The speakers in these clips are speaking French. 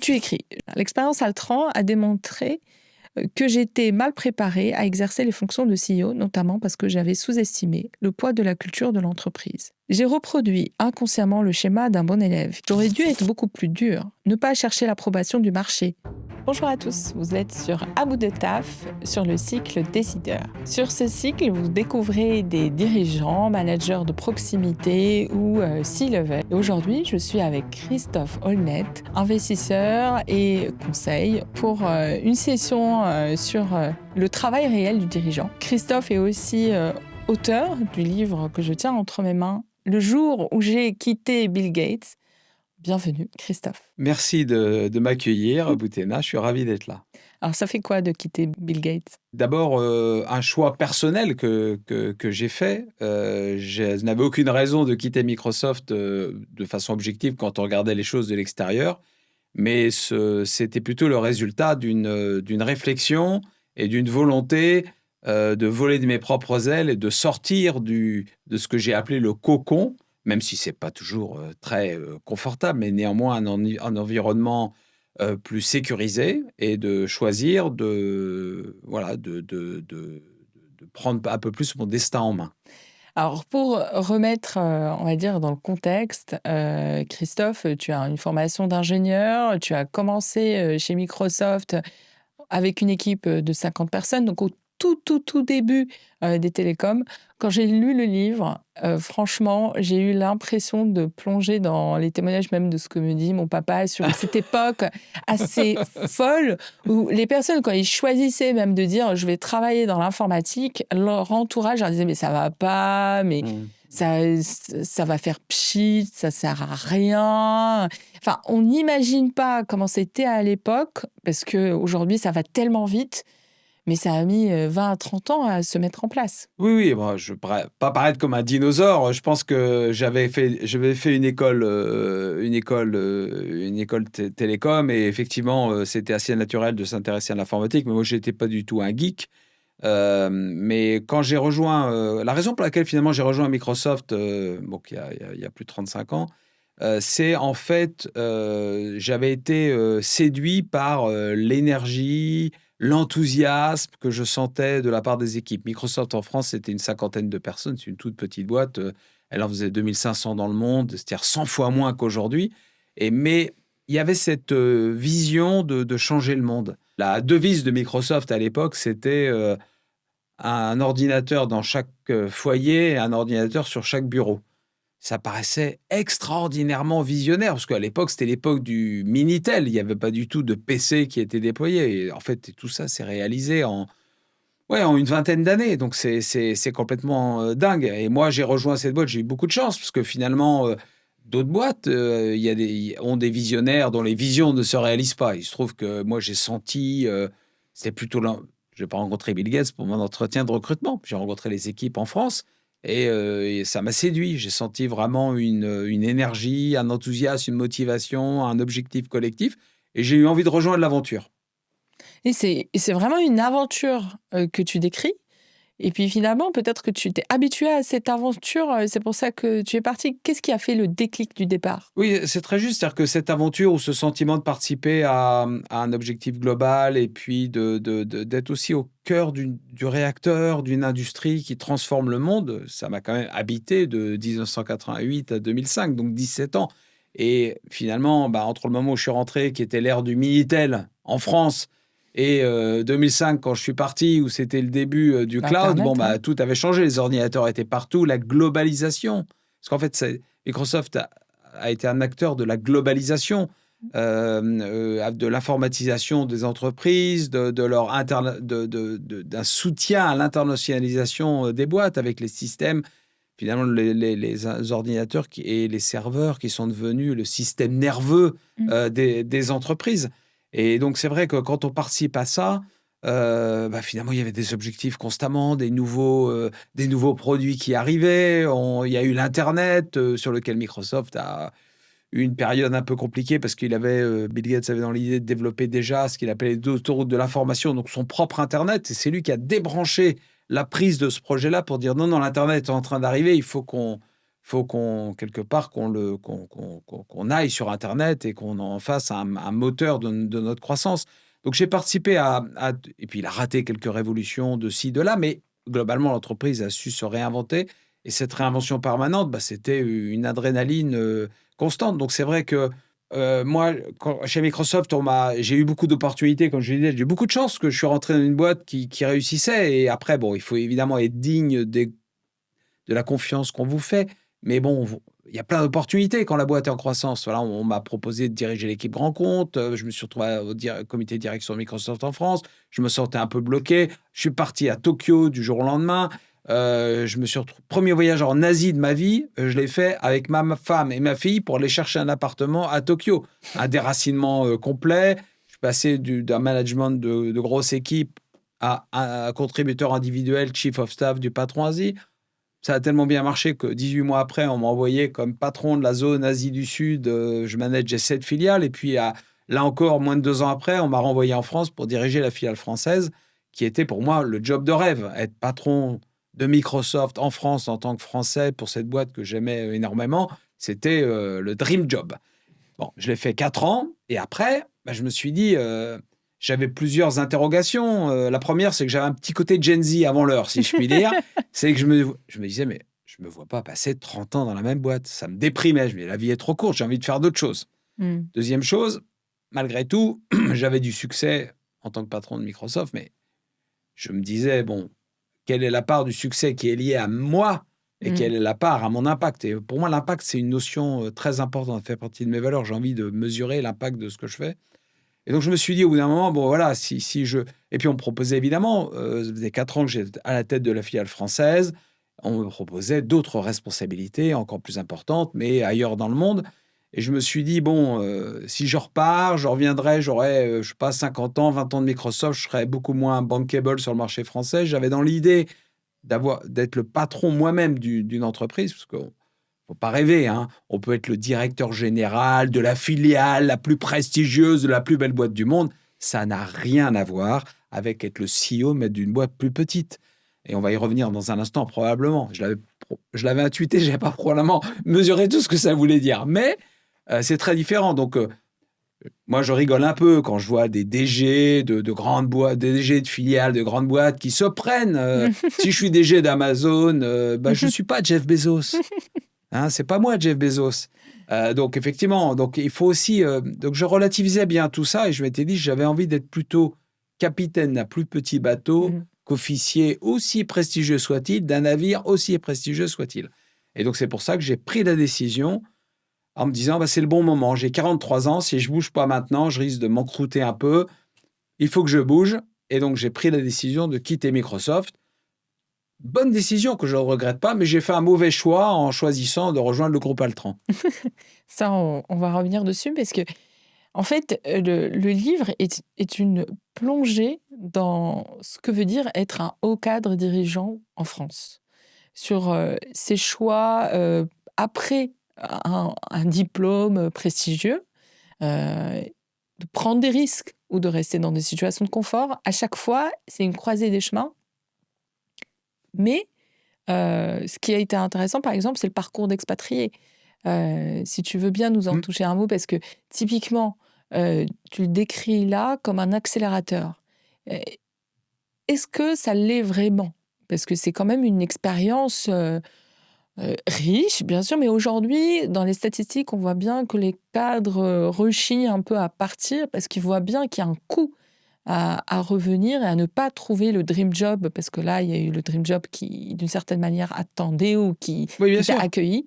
Tu écris: «L'expérience Altran a démontré que j'étais mal préparée à exercer les fonctions de CEO, notamment parce que j'avais sous-estimé le poids de la culture de l'entreprise. J'ai reproduit inconsciemment le schéma d'un bon élève. J'aurais dû être beaucoup plus dur, ne pas chercher l'approbation du marché.» Bonjour à tous, vous êtes sur À bout de taf, sur le cycle Décideur. Sur ce cycle, vous découvrez des dirigeants, managers de proximité ou C-level. Et aujourd'hui, je suis avec Christophe Holnet, investisseur et conseil pour une session sur le travail réel du dirigeant. Christophe est aussi auteur du livre que je tiens entre mes mains, Le jour où j'ai quitté Bill Gates. Bienvenue, Christophe. Merci de m'accueillir, Boutena. Je suis ravi d'être là. Alors, ça fait quoi de quitter Bill Gates? D'abord, un choix personnel que j'ai fait. Je n'avais aucune raison de quitter Microsoft de façon objective quand on regardait les choses de l'extérieur. Mais c'était plutôt le résultat d'une réflexion et d'une volonté de voler de mes propres ailes et de sortir de ce que j'ai appelé le cocon, même si c'est pas toujours très confortable, mais néanmoins un environnement plus sécurisé, et de choisir voilà, de prendre un peu plus mon destin en main. Alors, pour remettre, on va dire, dans le contexte, Christophe, tu as une formation d'ingénieur, tu as commencé chez Microsoft avec une équipe de 50 personnes, donc au tout début des télécoms. Quand j'ai lu le livre, franchement, j'ai eu l'impression de plonger dans les témoignages même de ce que me dit mon papa sur cette époque assez folle où les personnes, quand ils choisissaient même de dire je vais travailler dans l'informatique, leur entourage leur disait mais ça va pas, mais ça va faire pchit, ça sert à rien. Enfin, on n'imagine pas comment c'était à l'époque, parce qu'aujourd'hui, ça va tellement vite, mais ça a mis 20 à 30 ans à se mettre en place. Oui, bon, je ne veux pas paraître comme un dinosaure. Je pense que j'avais fait une école télécom, et effectivement, c'était assez naturel de s'intéresser à l'informatique. Mais moi, je n'étais pas du tout un geek. Mais quand j'ai rejoint, la raison pour laquelle finalement j'ai rejoint Microsoft, bon, il y a plus de 35 ans, c'est en fait, j'avais été séduit par l'énergie, l'enthousiasme que je sentais de la part des équipes. Microsoft en France, c'était une cinquantaine de personnes, c'est une toute petite boîte. Elle en faisait 2500 dans le monde, c'est-à-dire 100 fois moins qu'aujourd'hui. Mais il y avait cette vision de changer le monde. La devise de Microsoft à l'époque, c'était un ordinateur dans chaque foyer et un ordinateur sur chaque bureau. Ça paraissait extraordinairement visionnaire, parce qu'à l'époque, c'était l'époque du Minitel. Il n'y avait pas du tout de PC qui était déployé. Et en fait, tout ça s'est réalisé en une vingtaine d'années. Donc, c'est complètement dingue. Et moi, j'ai rejoint cette boîte. J'ai eu beaucoup de chance, parce que finalement, d'autres boîtes ont des visionnaires dont les visions ne se réalisent pas. Il se trouve que moi, j'ai senti... c'était plutôt... Je n'ai pas rencontré Bill Gates pour mon entretien de recrutement. J'ai rencontré les équipes en France. Et ça m'a séduit. J'ai senti vraiment une énergie, un enthousiasme, une motivation, un objectif collectif. Et j'ai eu envie de rejoindre l'aventure. Et c'est vraiment une aventure que tu décris. Et puis finalement, peut-être que tu t'es habitué à cette aventure, c'est pour ça que tu es parti. Qu'est-ce qui a fait le déclic du départ? Oui, c'est très juste. C'est-à-dire que cette aventure, ou ce sentiment de participer à un objectif global, et puis d'être aussi au cœur du réacteur, d'une industrie qui transforme le monde, ça m'a quand même habité de 1988 à 2005, donc 17 ans. Et finalement, entre le moment où je suis rentré, qui était l'ère du Minitel en France, et 2005, quand je suis parti, où c'était le début du cloud, Internet, tout avait changé. Les ordinateurs étaient partout, la globalisation. Parce qu'en fait, Microsoft a été un acteur de la globalisation, de l'informatisation des entreprises, d'un soutien à l'internationalisation des boîtes avec les systèmes, finalement les ordinateurs et les serveurs qui sont devenus le système nerveux des entreprises. Et donc, c'est vrai que quand on participe à ça, finalement, il y avait des objectifs constamment, des nouveaux produits qui arrivaient. Il y a eu l'Internet sur lequel Microsoft a eu une période un peu compliquée, parce Bill Gates avait dans l'idée de développer déjà ce qu'il appelait les autoroutes de l'information, donc son propre Internet. Et c'est lui qui a débranché la prise de ce projet-là pour dire non, l'Internet est en train d'arriver, il faut qu'on faut quelque part qu'on aille sur Internet et qu'on en fasse un moteur de notre croissance. Donc, j'ai participé et puis il a raté quelques révolutions de ci, de là, mais globalement, l'entreprise a su se réinventer. Et cette réinvention permanente, c'était une adrénaline constante. Donc, c'est vrai que moi, chez Microsoft, j'ai eu beaucoup d'opportunités, comme je disais, j'ai eu beaucoup de chance que je suis rentré dans une boîte qui réussissait. Et après, bon, il faut évidemment être digne de la confiance qu'on vous fait. Mais bon, il y a plein d'opportunités quand la boîte est en croissance. Voilà, on m'a proposé de diriger l'équipe grand compte. Je me suis retrouvé au comité de direction de Microsoft en France. Je me sentais un peu bloqué. Je suis parti à Tokyo du jour au lendemain. Je me suis retrouvé, premier voyage en Asie de ma vie, je l'ai fait avec ma femme et ma fille pour aller chercher un appartement à Tokyo. Un déracinement complet. Je suis passé d'un management de grosse équipe à un contributeur individuel, chief of staff du patron Asie. Ça a tellement bien marché que 18 mois après, on m'a envoyé comme patron de la zone Asie du Sud. Je manageais 7 filiales. Et puis, là encore, moins de 2 ans après, on m'a renvoyé en France pour diriger la filiale française, qui était pour moi le job de rêve. Être patron de Microsoft en France en tant que Français pour cette boîte que j'aimais énormément, c'était le dream job. Bon, je l'ai fait 4 ans. Et après, je me suis dit... j'avais plusieurs interrogations. La première, c'est que j'avais un petit côté Gen Z avant l'heure, si je puis dire. C'est que je me disais, mais je ne me vois pas passer 30 ans dans la même boîte. Ça me déprimait. Je me disais, la vie est trop courte, j'ai envie de faire d'autres choses. Deuxième chose, malgré tout, j'avais du succès en tant que patron de Microsoft, mais je me disais, bon, quelle est la part du succès qui est liée à moi et quelle est la part à mon impact? Et pour moi, l'impact, c'est une notion très importante. Ça fait partie de mes valeurs. J'ai envie de mesurer l'impact de ce que je fais. Et donc, je me suis dit au bout d'un moment, bon, voilà, si je... Et puis, on me proposait évidemment, ça faisait 4 ans que j'étais à la tête de la filiale française, on me proposait d'autres responsabilités encore plus importantes, mais ailleurs dans le monde. Et je me suis dit, bon, si je repars, je reviendrai, j'aurai, je ne sais pas, 50 ans, 20 ans de Microsoft, je serai beaucoup moins bankable sur le marché français. J'avais dans l'idée d'être le patron moi-même d'une entreprise, parce que... Faut pas rêver, hein. On peut être le directeur général de la filiale la plus prestigieuse de la plus belle boîte du monde. Ça n'a rien à voir avec être le CEO, mais d'une boîte plus petite. Et on va y revenir dans un instant, probablement. Je l'avais intuité, je n'avais pas probablement mesuré tout ce que ça voulait dire. Mais c'est très différent. Donc, moi, je rigole un peu quand je vois des DG de grandes boîtes, des DG de filiales de grandes boîtes qui se prennent. Si je suis DG d'Amazon, je ne suis pas Jeff Bezos. Hein, c'est pas moi, Jeff Bezos. Donc, effectivement, donc, il faut aussi... donc, je relativisais bien tout ça et je m'étais dit que j'avais envie d'être plutôt capitaine d'un plus petit bateau qu'officier, aussi prestigieux soit-il, d'un navire aussi prestigieux soit-il. Et donc, c'est pour ça que j'ai pris la décision en me disant, c'est le bon moment. J'ai 43 ans. Si je bouge pas maintenant, je risque de m'encrouter un peu. Il faut que je bouge. Et donc, j'ai pris la décision de quitter Microsoft. Bonne décision que je ne regrette pas, mais j'ai fait un mauvais choix en choisissant de rejoindre le groupe Altran. Ça, on va revenir dessus parce que, en fait, le livre est une plongée dans ce que veut dire être un haut cadre dirigeant en France. Sur ses choix après un diplôme prestigieux, de prendre des risques ou de rester dans des situations de confort. À chaque fois, c'est une croisée des chemins. Mais ce qui a été intéressant, par exemple, c'est le parcours d'expatrié. Si tu veux bien nous en toucher un mot, parce que typiquement, tu le décris là comme un accélérateur. Est-ce que ça l'est vraiment? Parce que c'est quand même une expérience riche, bien sûr, mais aujourd'hui, dans les statistiques, on voit bien que les cadres rechignent un peu à partir parce qu'ils voient bien qu'il y a un coût à revenir et à ne pas trouver le dream job, parce que là, il y a eu le dream job qui, d'une certaine manière, attendait ou qui t'a accueilli.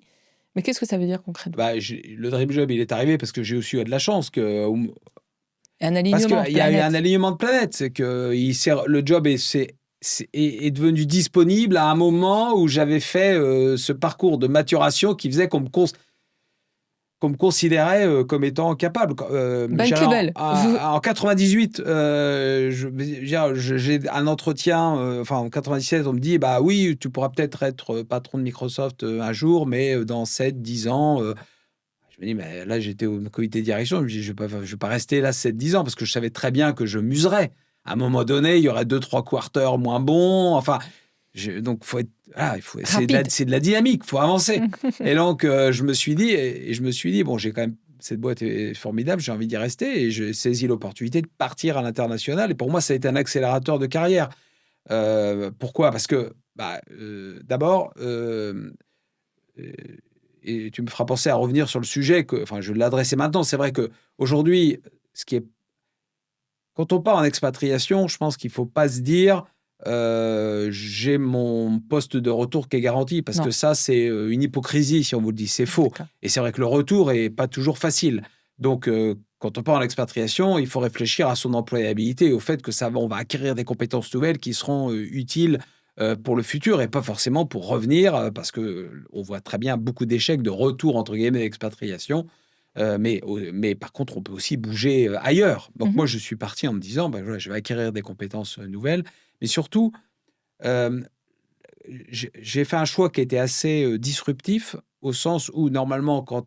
Mais qu'est-ce que ça veut dire concrètement? Le dream job, il est arrivé parce que j'ai aussi eu de la chance. Un alignement parce qu'il y a eu un alignement de planètes. C'est que le job est devenu disponible à un moment où j'avais fait ce parcours de maturation qui faisait qu'on me considérait comme étant capable. Bankable. En 98, j'ai un entretien, en 97, on me dit, oui, tu pourras peut-être être patron de Microsoft un jour, mais dans 7-10 ans... je me dis, mais là, j'étais au comité de direction, je me dis, je ne vais pas rester là 7-10 ans, parce que je savais très bien que je m'userais. À un moment donné, il y aurait 2-3 quarters moins bons. Donc, faut être il faut Rapide. c'est de la dynamique, il faut avancer. Et donc, je me suis dit, bon, j'ai quand même, cette boîte est formidable, j'ai envie d'y rester, et j'ai saisi l'opportunité de partir à l'international. Et pour moi, ça a été un accélérateur de carrière. Pourquoi? Parce que, d'abord, et tu me feras penser à revenir sur le sujet, enfin, je vais l'adresser maintenant. C'est vrai qu'aujourd'hui, quand on part en expatriation, je pense qu'il ne faut pas se dire j'ai mon poste de retour qui est garanti, parce que Non, ça, c'est une hypocrisie si on vous le dit. C'est faux. d'accord. Et c'est vrai que le retour n'est pas toujours facile. Donc, quand on part en expatriation, il faut réfléchir à son employabilité, au fait que on va acquérir des compétences nouvelles qui seront utiles pour le futur, et pas forcément pour revenir, parce qu'on voit très bien beaucoup d'échecs de retour, entre guillemets, d'expatriation. Mais par contre, on peut aussi bouger ailleurs. Donc, Mhm. moi, je suis parti en me disant, voilà, je vais acquérir des compétences nouvelles. Mais surtout, euh, j'ai fait un choix qui était assez disruptif, au sens où, normalement, quand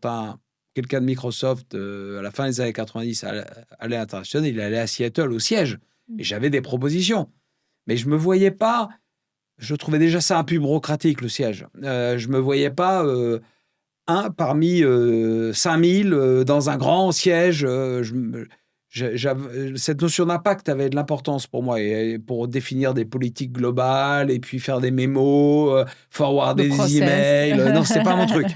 quelqu'un de Microsoft, à la fin des années 90, allait à l'international, il allait à Seattle, au siège. Et j'avais des propositions. Mais je me voyais pas. Je trouvais déjà ça un peu bureaucratique, le siège. Je me voyais pas un parmi 5000 dans un grand siège. Cette notion d'impact avait de l'importance pour moi, et pour définir des politiques globales et puis faire des mémos, Le forwarder des process. emails. Non, c'était pas mon truc.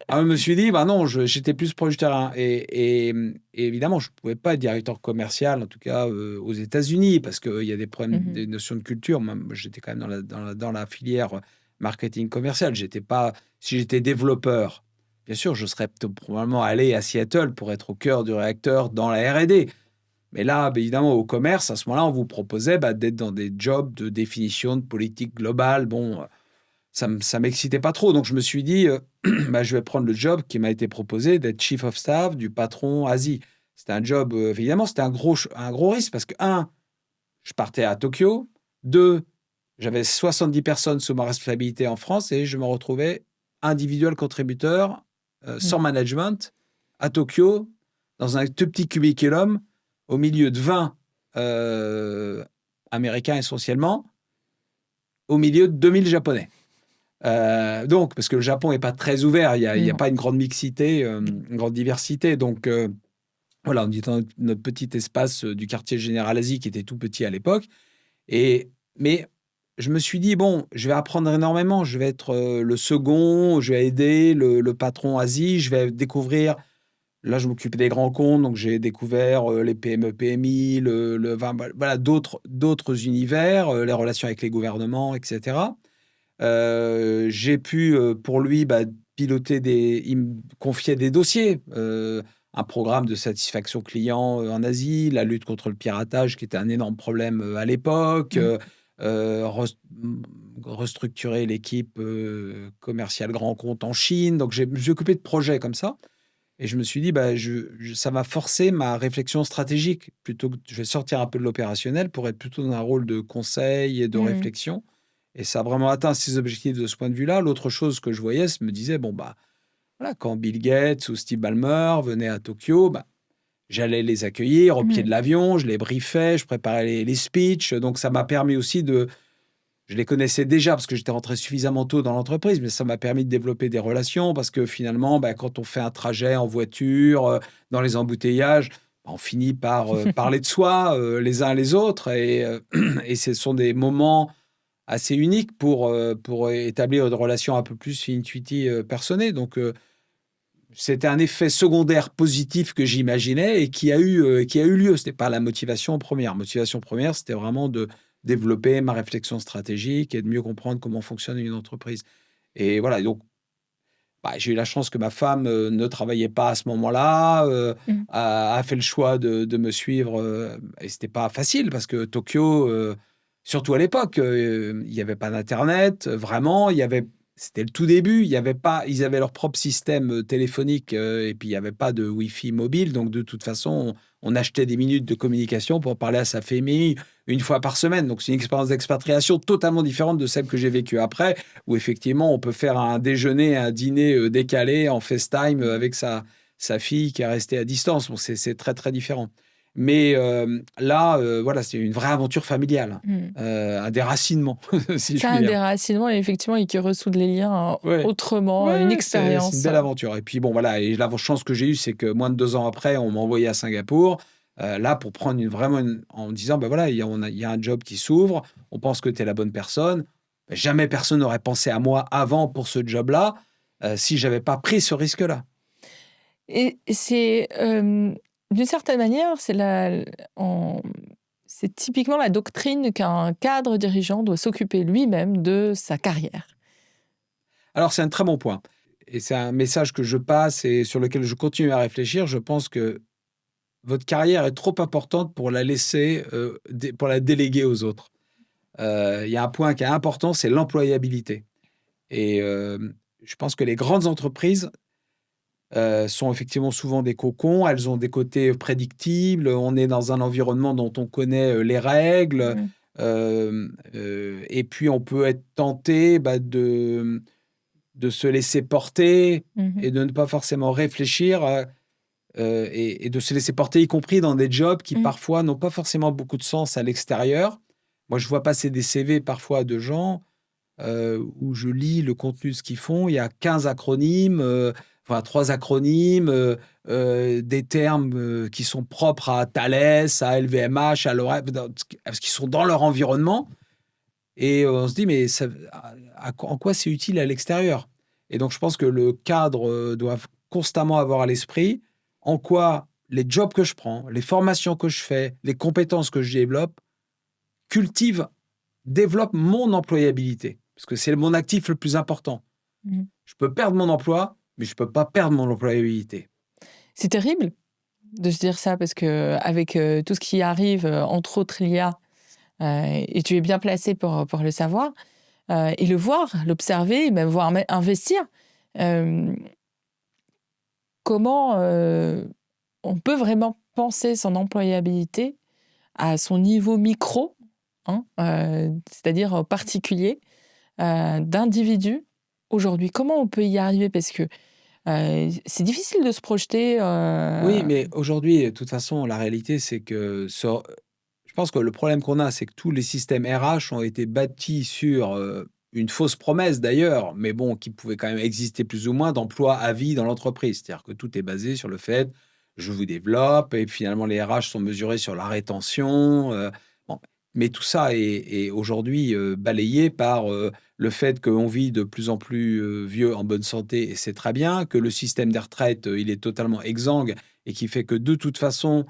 Alors, je me suis dit, non, j'étais plus proche du terrain. Et évidemment, je ne pouvais pas être directeur commercial, en tout cas aux États-Unis, parce qu'il y a des problèmes, Mhm. des notions de culture. Moi, j'étais quand même dans la filière marketing commercial. Si j'étais développeur, bien sûr, je serais probablement allé à Seattle pour être au cœur du réacteur dans la R&D. Mais là, évidemment, au commerce, à ce moment-là, on vous proposait d'être dans des jobs de définition de politique globale. Bon, ça m'excitait pas trop. Donc, je me suis dit, je vais prendre le job qui m'a été proposé d'être chief of staff du patron Asie. C'était un job, évidemment, c'était un gros risque, parce que, un, je partais à Tokyo. Deux, j'avais 70 personnes sous ma responsabilité en France, et je me retrouvais individuel contributeur, sans management, à Tokyo, dans un tout petit cubiculum, au milieu de 20 Américains essentiellement, au milieu de 2000 Japonais. Donc, parce que le Japon n'est pas très ouvert, il y a Non. pas une grande mixité, une grande diversité. Donc, voilà, on est dans notre petit espace du quartier général Asie, qui était tout petit à l'époque. Mais je me suis dit, bon, je vais apprendre énormément. Je vais être le second, je vais aider le patron Asie, je vais découvrir. Là, je m'occupais des grands comptes, donc j'ai découvert les PME, PMI, voilà, d'autres univers, les relations avec les gouvernements, etc. J'ai pu, pour lui, piloter il me confiait des dossiers, un programme de satisfaction client en Asie, la lutte contre le piratage, qui était un énorme problème à l'époque, Mm. restructurer l'équipe commerciale grand compte en Chine. Donc, je me suis occupé de projets comme ça. Et je me suis dit, ça m'a forcé ma réflexion stratégique. Plutôt que je vais sortir un peu de l'opérationnel pour être plutôt dans un rôle de conseil et de Mm. réflexion. Et ça a vraiment atteint ses objectifs de ce point de vue-là. L'autre chose que je voyais, je me disais, bon, voilà, quand Bill Gates ou Steve Ballmer venaient à Tokyo, j'allais les accueillir au pied Mm. de l'avion, je les briefais, je préparais les speeches. Donc, ça m'a permis aussi je les connaissais déjà parce que j'étais rentré suffisamment tôt dans l'entreprise, mais ça m'a permis de développer des relations, parce que finalement, quand on fait un trajet en voiture, dans les embouteillages, on finit par parler de soi les uns les autres, et ce sont des moments assez uniques pour établir une relation un peu plus intuitive, personnelle. Donc, c'était un effet secondaire positif que j'imaginais et qui a eu lieu. Ce n'était pas la motivation première. La motivation première, c'était vraiment de développer ma réflexion stratégique et de mieux comprendre comment fonctionne une entreprise. Et voilà, donc j'ai eu la chance que ma femme ne travaillait pas à ce moment-là, Mm. a fait le choix de me suivre. Et ce n'était pas facile, parce que Tokyo, surtout à l'époque, il n'y avait pas d'Internet, vraiment. C'était le tout début. Il y avait pas, ils avaient leur propre système téléphonique, et puis il n'y avait pas de Wi-Fi mobile. Donc, de toute façon, on achetait des minutes de communication pour parler à sa famille une fois par semaine. Donc, c'est une expérience d'expatriation totalement différente de celle que j'ai vécue après, où effectivement, on peut faire un déjeuner, un dîner décalé en FaceTime avec sa fille qui est restée à distance. Bon, c'est très, très différent. Mais là, voilà, c'est une vraie aventure familiale, Mmh. un déracinement, si je C'est puis un dire. déracinement et effectivement et qui ressoud les liens, Ouais. autrement, une Ouais, c'est une expérience. belle aventure et puis bon, voilà et la chance que j'ai eue, c'est que moins de 2 ans après, on m'a envoyé à Singapour, là, pour prendre en me disant: «Bah, voilà, il y a un job qui s'ouvre, on pense que tu es la bonne personne». Jamais personne n'aurait pensé à moi avant pour ce job-là, si j'avais pas pris ce risque-là. Et c'est, d'une certaine manière, en c'est typiquement la doctrine qu'un cadre dirigeant doit s'occuper lui-même de sa carrière. Alors c'est un très bon point et c'est un message que je passe et sur lequel je continue à réfléchir. Je pense que votre carrière est trop importante pour la laisser, pour la déléguer aux autres. Il y a un point qui est important, c'est l'employabilité et je pense que les grandes entreprises, sont effectivement souvent des cocons. Elles ont des côtés prédictibles. On est dans un environnement dont on connaît, les règles, Mmh. et puis on peut être tenté, bah, de se laisser porter Mmh. et de ne pas forcément réfléchir, et de se laisser porter, y compris dans des jobs qui Mmh. parfois n'ont pas forcément beaucoup de sens à l'extérieur. Moi, je vois passer des CV parfois de gens, où je lis le contenu de ce qu'ils font. Il y a 15 acronymes, enfin 3 acronymes, des termes, qui sont propres à Thales, à LVMH, à L'Oréal, parce qu'ils sont dans leur environnement et on se dit: «Mais ça en quoi c'est utile à l'extérieur?» Et donc je pense que le cadre, doit constamment avoir à l'esprit en quoi les jobs que je prends, les formations que je fais, les compétences que je développe cultivent, développent mon employabilité. Parce que c'est mon actif le plus important. Mmh. Je peux perdre mon emploi, mais je ne peux pas perdre mon employabilité. C'est terrible de se dire ça parce qu'avec, tout ce qui arrive, entre autres l'IA, et tu es bien placé pour le savoir, et le voir, l'observer, même voire investir. Hem, comment, on peut vraiment penser son employabilité à son niveau micro, hein, c'est-à-dire, particulier, d'individu aujourd'hui? Comment on peut y arriver? Parce que, c'est difficile de se projeter, Oui, mais aujourd'hui, de toute façon, la réalité, c'est que je pense que le problème qu'on a, c'est que tous les systèmes RH ont été bâtis sur une fausse promesse d'ailleurs, mais bon, qui pouvait quand même exister plus ou moins d'emploi à vie dans l'entreprise. C'est-à-dire que tout est basé sur le fait, je vous développe, et finalement les RH sont mesurés sur la rétention. Bon. Mais tout ça est aujourd'hui balayé par le fait qu'on vit de plus en plus vieux en bonne santé, et c'est très bien, que le système des retraites, il est totalement exsangue, et qui fait que de toute façon,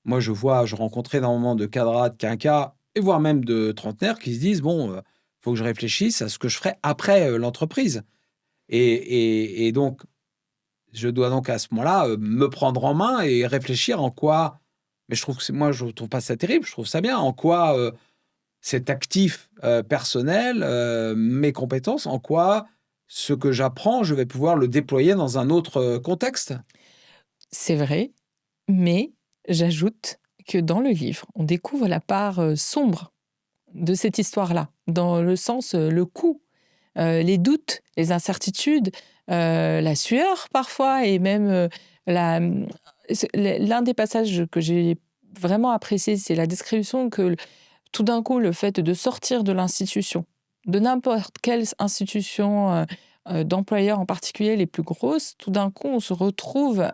moi, je rencontre énormément de cadrats, de quinquas et voire même de trentenaires qui se disent: «Bon, faut que je réfléchisse à ce que je ferai après, l'entreprise» et donc je dois donc à ce moment-là, me prendre en main et réfléchir en quoi mais je trouve que moi, je trouve pas ça terrible, je trouve ça bien. En quoi, cet actif, personnel, mes compétences, en quoi ce que j'apprends, je vais pouvoir le déployer dans un autre, contexte? C'est vrai, mais j'ajoute que dans le livre, on découvre la part, sombre de cette histoire-là, dans le sens, le coût, les doutes, les incertitudes, la sueur parfois et même, la, l'un des passages que j'ai vraiment apprécié, c'est la description que tout d'un coup, le fait de sortir de l'institution, de n'importe quelle institution, d'employeurs en particulier les plus grosses, tout d'un coup, on se retrouve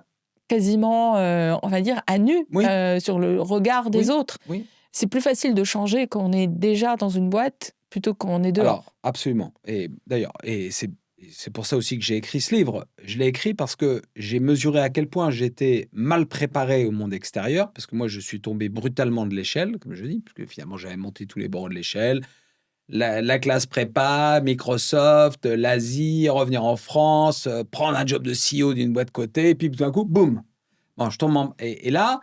quasiment, on va dire à nu, Oui, sur le regard des oui, autres. oui. C'est plus facile de changer quand on est déjà dans une boîte plutôt quand on est Alors, dehors. absolument et d'ailleurs c'est pour ça aussi que j'ai écrit ce livre. Je l'ai écrit parce que j'ai mesuré à quel point j'étais mal préparé au monde extérieur, parce que moi, je suis tombé brutalement de l'échelle, comme je dis, parce que finalement, j'avais monté tous les bords de l'échelle. La classe prépa, Microsoft, l'Asie, revenir en France, prendre un job de CEO d'une boîte cotée et puis tout d'un coup, boum! Bon, je tombe en et là,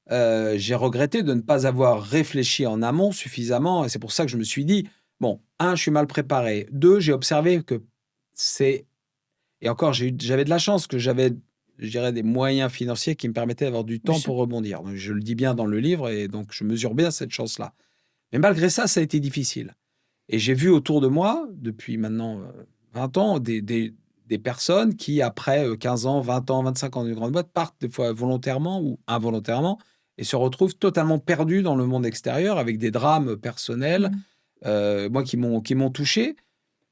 j'ai regretté de ne pas avoir réfléchi en amont suffisamment et c'est pour ça que je me suis dit: «Bon, un, je suis mal préparé. 2, j'ai observé que c'est» et encore j'avais de la chance que j'avais, je dirais, des moyens financiers qui me permettaient d'avoir du Bien temps sûr. pour rebondir. Donc je le dis bien dans le livre et donc je mesure bien cette chance-là. Mais malgré ça a été difficile et j'ai vu autour de moi, depuis maintenant, 20 ans, des personnes qui après, 15 ans, 20 ans, 25 ans d'une grande boîte partent des fois volontairement ou involontairement et se retrouvent totalement perdus dans le monde extérieur avec des drames personnels, moi, qui m'ont touché.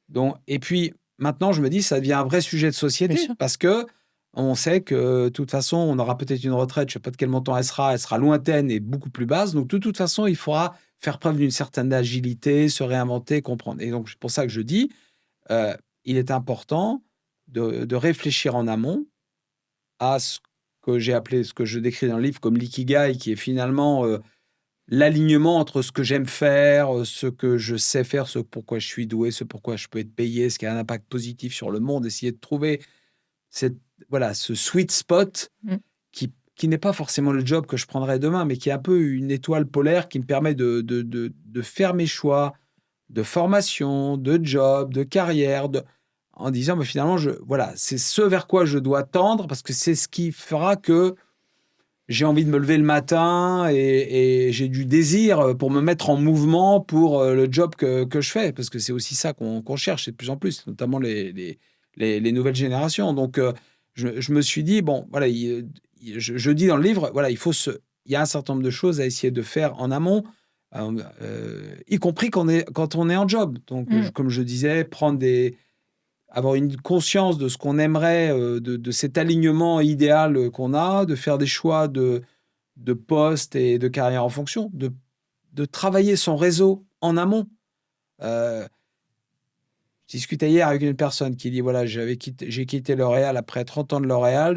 Donc, et puis, maintenant, je me dis, ça devient un vrai sujet de Bien société sûr. parce que on sait que, de toute façon, on aura peut-être une retraite, je ne sais pas de quel montant elle sera lointaine et beaucoup plus basse. Donc, de toute façon, il faudra faire preuve d'une certaine agilité, se réinventer, comprendre. Et donc, c'est pour ça que je dis, il est important de réfléchir en amont à ce que j'ai appelé, ce que je décris dans le livre comme l'ikigai, qui est finalement l'alignement entre ce que j'aime faire, ce que je sais faire, ce pourquoi je suis doué, ce pourquoi je peux être payé, ce qui a un impact positif sur le monde, essayer de trouver cette, voilà, ce sweet spot Mm. qui n'est pas forcément le job que je prendrai demain, mais qui est un peu une étoile polaire qui me permet de faire mes choix de formation, de job, de carrière, en disant, mais finalement, voilà, c'est ce vers quoi je dois tendre parce que c'est ce qui fera que j'ai envie de me lever le matin et j'ai du désir pour me mettre en mouvement pour le job que je fais, parce que c'est aussi ça qu'on cherche et de plus en plus, notamment les nouvelles générations. Donc, je me suis dit, bon, voilà, je dis dans le livre, voilà, il y a un certain nombre de choses à essayer de faire en amont, y compris quand on est en job. Donc, Mm. comme je disais, avoir une conscience de ce qu'on aimerait, de cet alignement idéal qu'on a, de faire des choix de poste et de carrière en fonction, de travailler son réseau en amont. Euh, je discutais hier avec une personne qui dit, voilà, j'ai quitté L'Oréal après 30 ans de L'Oréal,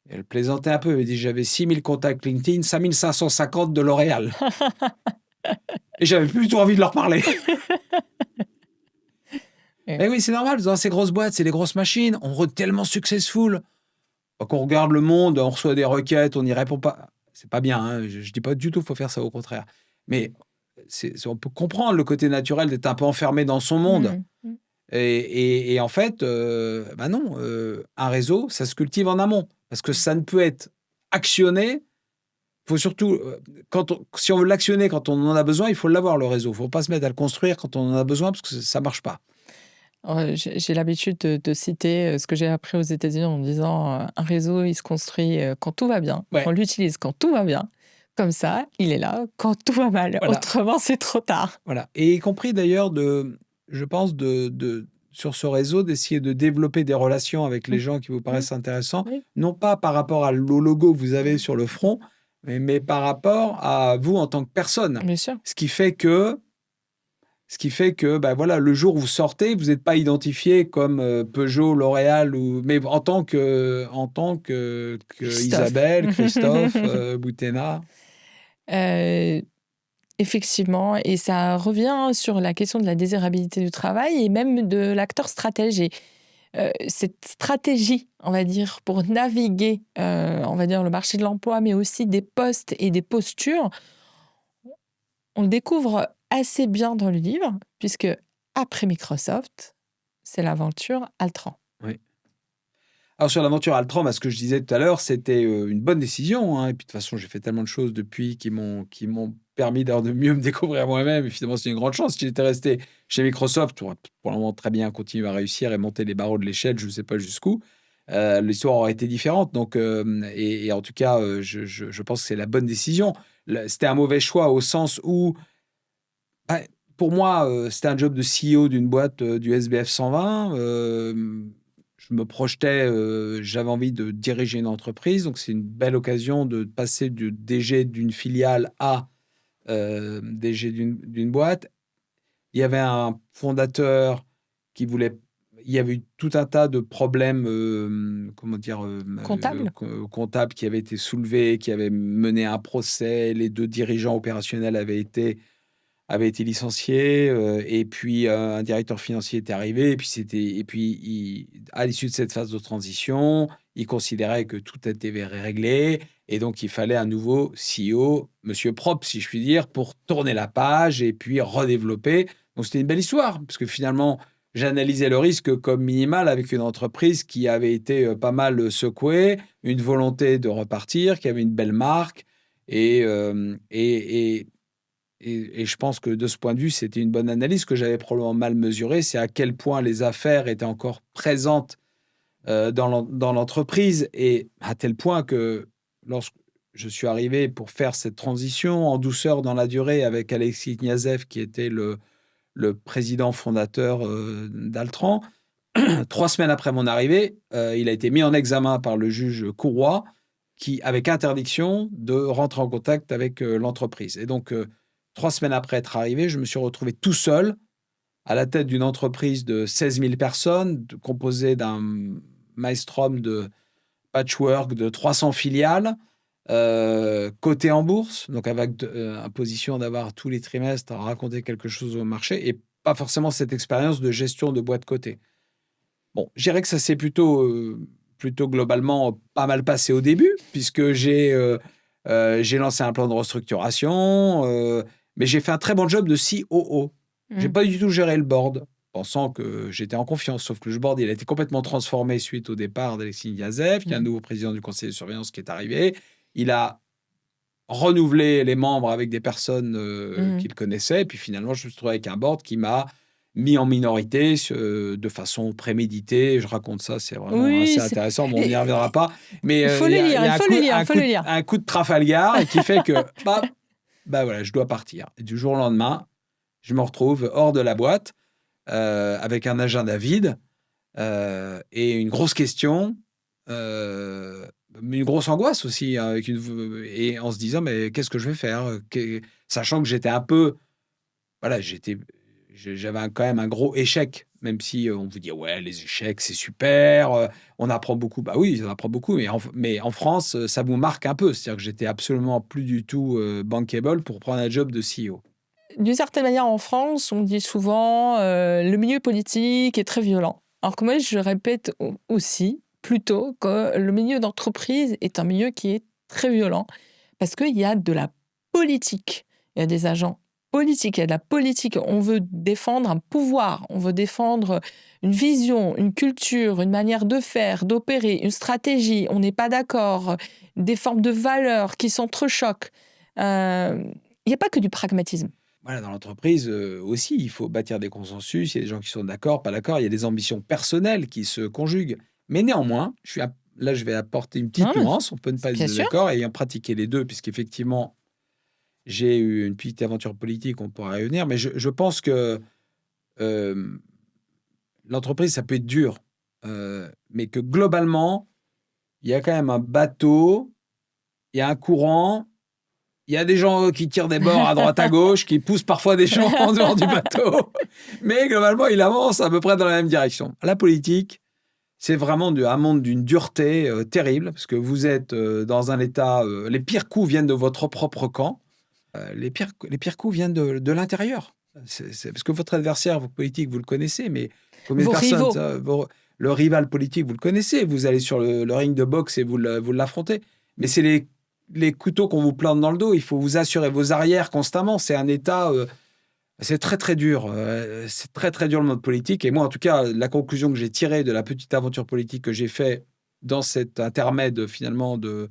elle plaisantait un peu, elle dit, j'avais 6000 contacts LinkedIn, 5550 de L'Oréal. Et j'avais plus du tout envie de leur parler. Ouais. Mais oui, c'est normal, dans ces grosses boîtes, c'est des grosses machines, on est tellement successful. Quand on regarde le monde, on reçoit des requêtes, on n'y répond pas. C'est pas bien, hein, je dis pas du tout qu'il faut faire ça, au contraire. Mais on peut comprendre le côté naturel d'être un peu enfermé dans son monde. Mm. Et en fait, bah non, un réseau, ça se cultive en amont. Parce que ça ne peut être actionné. Il faut surtout, si on veut l'actionner quand on en a besoin, il faut l'avoir, le réseau. Il ne faut pas se mettre à le construire quand on en a besoin, parce que ça ne marche pas. J'ai l'habitude de citer ce que j'ai appris aux États-Unis en disant un réseau, il se construit quand tout va bien. Ouais. On l'utilise quand tout va bien. Comme ça, il est là quand tout va mal. Voilà. Autrement, c'est trop tard. Voilà. Et y compris d'ailleurs, je pense, sur ce réseau, d'essayer de développer des relations avec les gens qui vous paraissent intéressants, Oui. non pas par rapport au logo que vous avez sur le front, mais par rapport à vous en tant que personne. Bien sûr. Ce qui fait que, bah voilà, le jour où vous sortez, vous n'êtes pas identifié comme Peugeot, L'Oréal, mais en tant que Christophe. Isabelle, Christophe, Boutena. Effectivement, et ça revient sur la question de la désirabilité du travail et même de l'acteur stratège. Et, cette stratégie, on va dire, pour naviguer, on va dire, le marché de l'emploi, mais aussi des postes et des postures, on le découvre assez bien dans le livre, puisque après Microsoft, c'est l'aventure Altran. Oui. Alors, sur l'aventure Altran, ce que je disais tout à l'heure, c'était une bonne décision, hein. Et puis, de toute façon, j'ai fait tellement de choses depuis qui m'ont permis de mieux me découvrir moi-même. Et finalement, c'est une grande chance. Si j'étais resté chez Microsoft, j'aurais pour le moment très bien continué à réussir et monter les barreaux de l'échelle, je ne sais pas jusqu'où. L'histoire aurait été différente. Donc, et en tout cas, je pense que c'est la bonne décision. C'était un mauvais choix au sens où, pour moi, c'était un job de CEO d'une boîte du SBF 120. Je me projetais, j'avais envie de diriger une entreprise. Donc, c'est une belle occasion de passer du DG d'une filiale à DG d'une boîte. Il y avait un fondateur qui voulait. Il y avait eu tout un tas de problèmes, comptables qui avaient été soulevés, qui avaient mené un procès. Les 2 dirigeants opérationnels avaient été licenciés, et puis un directeur financier était arrivé, et puis à l'issue de cette phase de transition, il considérait que tout était réglé, et donc il fallait un nouveau CEO, monsieur propre, si je puis dire, pour tourner la page et puis redévelopper. Donc c'était une belle histoire, parce que finalement, j'analysais le risque comme minimal avec une entreprise qui avait été pas mal secouée, une volonté de repartir, qui avait une belle marque, et je pense que de ce point de vue, c'était une bonne analyse que j'avais probablement mal mesurée. C'est à quel point les affaires étaient encore présentes dans l'entreprise, et à tel point que lorsque je suis arrivé pour faire cette transition en douceur dans la durée avec Alexis Kniazev, qui était le président fondateur d'Altran. 3 semaines après mon arrivée, il a été mis en examen par le juge Courroy, avec interdiction de rentrer en contact avec l'entreprise. Et donc, 3 semaines après être arrivé, je me suis retrouvé tout seul à la tête d'une entreprise de 16 000 personnes, composée d'un maelstrom de patchwork de 300 filiales, cotées en bourse, donc avec imposition d'avoir tous les trimestres à raconter quelque chose au marché, et pas forcément cette expérience de gestion de boîte cotée. Bon, je dirais que ça s'est plutôt globalement pas mal passé au début, puisque j'ai lancé un plan de restructuration, mais j'ai fait un très bon job de COO. J'ai pas du tout géré le board, pensant que j'étais en confiance, sauf que le board, il a été complètement transformé suite au départ d'Alexis Kniazev. Il y a un nouveau président du conseil de surveillance qui est arrivé. Il a renouvelé les membres avec des personnes qu'il connaissait, et puis finalement, je me suis trouvé avec un board qui m'a mis en minorité de façon préméditée. Je raconte ça, c'est vraiment assez intéressant. Bon, on n'y reviendra pas. Mais il faut le lire. Un coup de Trafalgar qui fait que voilà, je dois partir. Et du jour au lendemain, je me retrouve hors de la boîte avec un agenda vide et une grosse question, une grosse angoisse aussi, et en se disant, mais qu'est-ce que je vais faire, sachant que j'étais un peu... Voilà, j'avais quand même un gros échec, même si on vous dit, ouais, les échecs, c'est super, on apprend beaucoup. Bah oui, on apprend beaucoup, mais en France, ça vous marque un peu. C'est-à-dire que j'étais absolument plus du tout bankable pour prendre un job de CEO. D'une certaine manière, en France, on dit souvent le milieu politique est très violent. Alors que moi, je répète aussi, plutôt, que le milieu d'entreprise est un milieu qui est très violent. Parce qu'il y a de la politique. Il y a des agents politiques, il y a de la politique. On veut défendre un pouvoir, on veut défendre une vision, une culture, une manière de faire, d'opérer, une stratégie. On n'est pas d'accord. Des formes de valeurs qui s'entrechoquent. Il n'y a pas que du pragmatisme. Voilà, dans l'entreprise aussi, il faut bâtir des consensus. Il y a des gens qui sont d'accord, pas d'accord. Il y a des ambitions personnelles qui se conjuguent. Mais néanmoins, là, je vais apporter une petite nuance. On peut ne pas être d'accord et ayant pratiqué les deux, puisqu'effectivement, j'ai eu une petite aventure politique, on pourra y revenir. Mais je pense que l'entreprise, ça peut être dur. Mais que globalement, il y a quand même un bateau, il y a un courant. Il y a des gens qui tirent des bords à droite à gauche, qui poussent parfois des gens en dehors du bateau. Mais globalement, il avance à peu près dans la même direction. La politique, c'est vraiment un monde d'une dureté terrible, parce que vous êtes dans un état... les pires coups viennent de votre propre camp. Les pires coups viennent de l'intérieur. C'est parce que votre adversaire, votre politique, vous le connaissez, mais combien de personnes... le rival politique, vous le connaissez. Vous allez sur le ring de boxe et vous l'affrontez. Mais c'est les couteaux qu'on vous plante dans le dos. Il faut vous assurer vos arrières constamment. C'est un état... c'est très, très dur. C'est très, très dur le mode politique. Et moi, en tout cas, la conclusion que j'ai tirée de la petite aventure politique que j'ai faite dans cet intermède, finalement, de...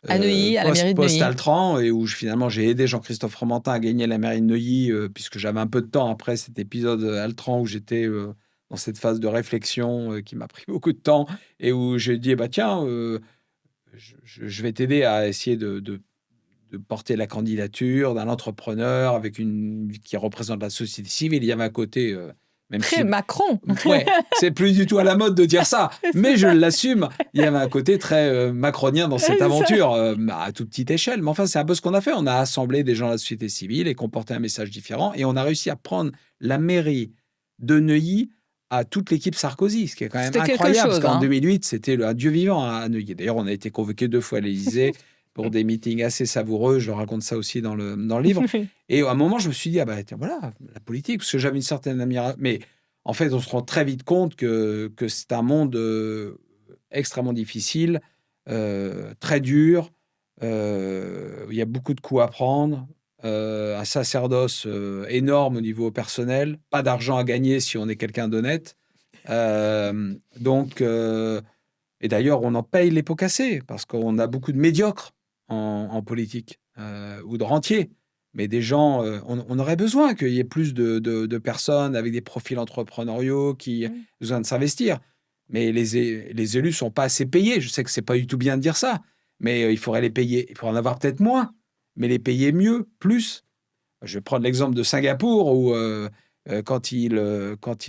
à Neuilly, à la mairie de Neuilly. Post-Altran, et où finalement j'ai aidé Jean-Christophe Fromentin à gagner la mairie de Neuilly, puisque j'avais un peu de temps après cet épisode Altran où j'étais dans cette phase de réflexion qui m'a pris beaucoup de temps, et où j'ai dit, tiens... je vais t'aider à essayer de porter la candidature d'un entrepreneur qui représente la société civile. Il y avait un côté... même très Macron. Ouais, c'est plus du tout à la mode de dire ça, mais je l'assume. Il y avait un côté très macronien dans cette aventure, à toute petite échelle. Mais enfin, c'est un peu ce qu'on a fait. On a assemblé des gens de la société civile et qu'on portait un message différent. Et on a réussi à prendre la mairie de Neuilly à toute l'équipe Sarkozy, ce qui est quand même incroyable, parce qu'en 2008, c'était un dieu vivant à Neuilly. D'ailleurs, on a été convoqué 2 fois à l'Élysée pour des meetings assez savoureux. Je raconte ça aussi dans le livre. Et à un moment, je me suis dit, tiens, voilà, la politique, parce que j'avais une certaine admiration. Mais en fait, on se rend très vite compte que c'est un monde extrêmement difficile, très dur. Il y a beaucoup de coups à prendre. Un sacerdoce énorme au niveau personnel, pas d'argent à gagner si on est quelqu'un d'honnête. Et d'ailleurs, on en paye les pots cassés, parce qu'on a beaucoup de médiocres en politique, ou de rentiers. Mais des gens, on aurait besoin qu'il y ait plus de personnes avec des profils entrepreneuriaux qui ont besoin de s'investir. Mais les élus ne sont pas assez payés. Je sais que ce n'est pas du tout bien de dire ça. mais il faudrait les payer. Il faudrait en avoir peut-être moins, mais les payer mieux, plus. Je vais prendre l'exemple de Singapour où quand ils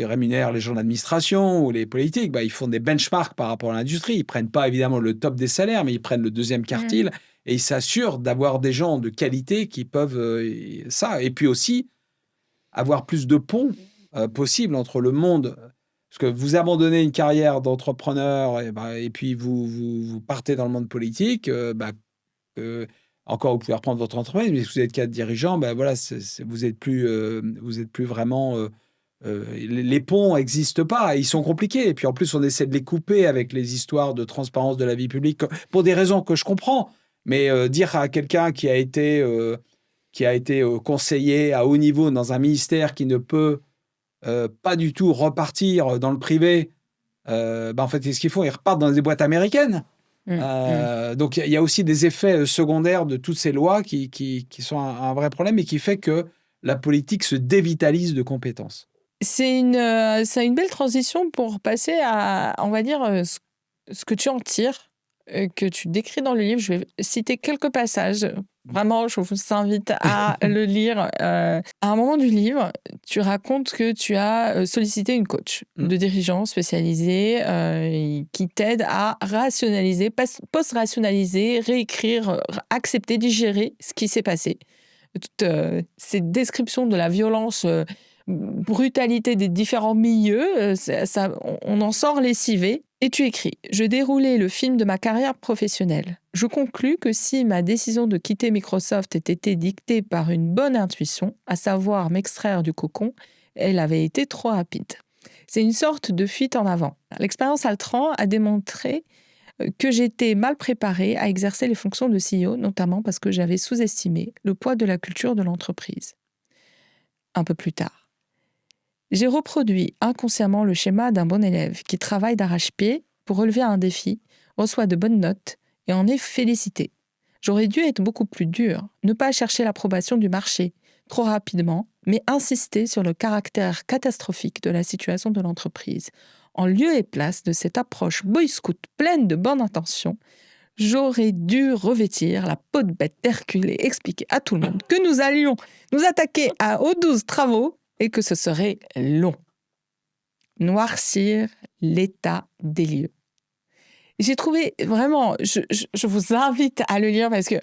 rémunèrent les gens d'administration ou les politiques, ils font des benchmarks par rapport à l'industrie. Ils ne prennent pas évidemment le top des salaires, mais ils prennent le deuxième quartile et ils s'assurent d'avoir des gens de qualité qui peuvent ça. Et puis aussi, avoir plus de ponts possibles entre le monde. Parce que vous abandonnez une carrière d'entrepreneur et puis vous partez dans le monde politique, encore vous pouvez reprendre votre entreprise, mais si vous êtes cadre dirigeant, voilà, vous êtes plus vraiment. Les ponts n'existent pas, ils sont compliqués. Et puis en plus, on essaie de les couper avec les histoires de transparence de la vie publique pour des raisons que je comprends. Mais dire à quelqu'un qui a été conseiller à haut niveau dans un ministère qui ne peut pas du tout repartir dans le privé, en fait, qu'est-ce qu'ils font? Ils repartent dans des boîtes américaines. Donc, il y a aussi des effets secondaires de toutes ces lois qui sont un vrai problème et qui fait que la politique se dévitalise de compétences. C'est une belle transition pour passer à, on va dire, ce que tu en tires, que tu décris dans le livre. Je vais citer quelques passages. Vraiment, je vous invite à le lire. À un moment du livre, tu racontes que tu as sollicité une coach de dirigeants spécialisés qui t'aide à rationaliser, post-rationaliser, réécrire, accepter, digérer ce qui s'est passé. Toutes ces descriptions de la violence, brutalité des différents milieux, on en sort lessivé. Et tu écris « Je déroulais le film de ma carrière professionnelle. Je conclus que si ma décision de quitter Microsoft était été dictée par une bonne intuition, à savoir m'extraire du cocon, elle avait été trop rapide. C'est une sorte de fuite en avant. L'expérience Altran a démontré que j'étais mal préparée à exercer les fonctions de CEO, notamment parce que j'avais sous-estimé le poids de la culture de l'entreprise. » Un peu plus tard. J'ai reproduit inconsciemment le schéma d'un bon élève qui travaille d'arrache-pied pour relever un défi, reçoit de bonnes notes et en est félicité. J'aurais dû être beaucoup plus dur, ne pas chercher l'approbation du marché trop rapidement, mais insister sur le caractère catastrophique de la situation de l'entreprise. En lieu et place de cette approche boy scout pleine de bonnes intentions, j'aurais dû revêtir la peau de bête d'Hercule et expliquer à tout le monde que nous allions nous attaquer aux 12 travaux et que ce serait long. Noircir l'état des lieux. J'ai trouvé vraiment, je vous invite à le lire parce que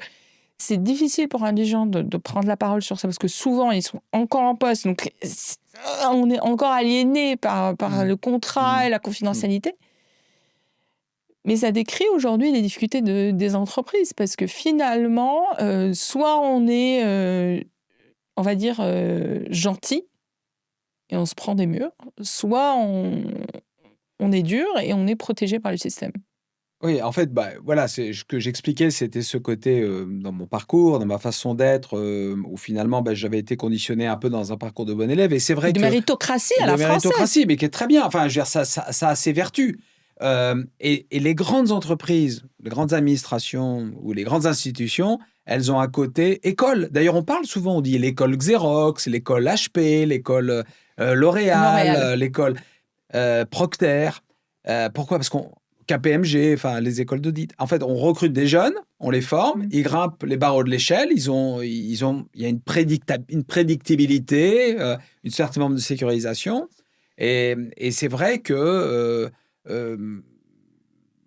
c'est difficile pour un dirigeant de prendre la parole sur ça parce que souvent ils sont encore en poste, donc on est encore aliéné par le contrat et la confidentialité. Mais ça décrit aujourd'hui les difficultés des entreprises parce que finalement, soit on est, on va dire, gentil, et on se prend des murs, soit on est dur et on est protégé par le système. Oui, en fait, voilà, c'est ce que j'expliquais, c'était ce côté dans mon parcours, dans ma façon d'être, où finalement, j'avais été conditionné un peu dans un parcours de bon élève. Et c'est vrai de que méritocratie à la française. De méritocratie, mais qui est très bien. Enfin, je veux dire, ça a ses vertus. Et les grandes entreprises, les grandes administrations ou les grandes institutions, elles ont un côté école. D'ailleurs, on parle souvent, on dit l'école Xerox, l'école HP, l'école L'Oréal, l'école Procter. Pourquoi? Parce qu'on KPMG, enfin les écoles d'audit. En fait, on recrute des jeunes, on les forme, ils grimpent les barreaux de l'échelle, il y a une prédictibilité, une certaine forme de sécurisation. Et c'est vrai que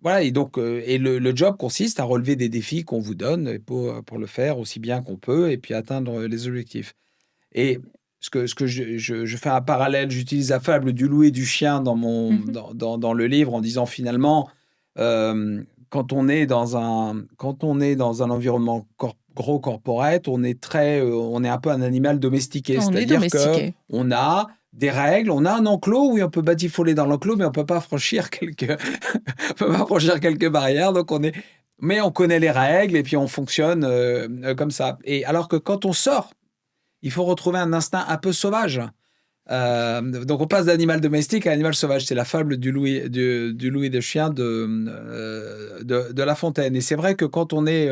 voilà, et donc le job consiste à relever des défis qu'on vous donne pour le faire aussi bien qu'on peut et puis atteindre les objectifs. Et ce que je fais un parallèle, j'utilise la fable du loup et du chien dans le livre en disant finalement, quand on est dans un environnement gros corporate, on est un peu un animal domestiqué. C'est-à-dire qu'on a des règles, on a un enclos, oui, on peut batifoler dans l'enclos, mais on peut pas franchir quelques barrières. Donc mais on connaît les règles et puis on fonctionne comme ça. Et alors que quand on sort, il faut retrouver un instinct un peu sauvage. Donc on passe d'animal domestique à animal sauvage. C'est la fable du loup et des chiens de La Fontaine. Et c'est vrai que quand on est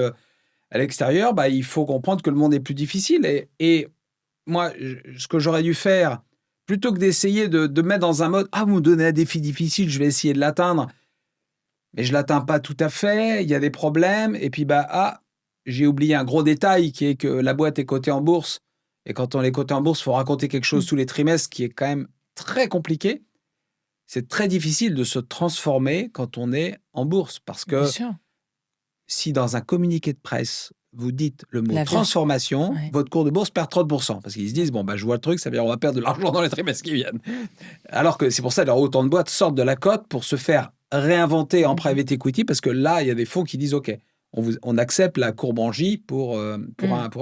à l'extérieur, il faut comprendre que le monde est plus difficile. Et moi, ce que j'aurais dû faire, plutôt que d'essayer de mettre dans un mode « Ah, vous me donnez un défi difficile, je vais essayer de l'atteindre », mais je l'atteins pas tout à fait, il y a des problèmes, et puis j'ai oublié un gros détail qui est que la boîte est cotée en bourse, et quand on est coté en bourse, il faut raconter quelque chose Mmh. tous les trimestres qui est quand même très compliqué. C'est très difficile de se transformer quand on est en bourse, parce Bien que sûr. si dans un communiqué de presse, vous dites le mot La vérité. transformation, Ouais. votre cours de bourse perd 30%, parce qu'ils se disent, bon, je vois le truc, ça veut dire on va perdre de l'argent dans les trimestres qui viennent. Alors que c'est pour ça que autant de boîtes sortent de la cote pour se faire réinventer en Mmh. private equity, parce que là, il y a des fonds qui disent, OK, on accepte la courbe en J Mmh. pour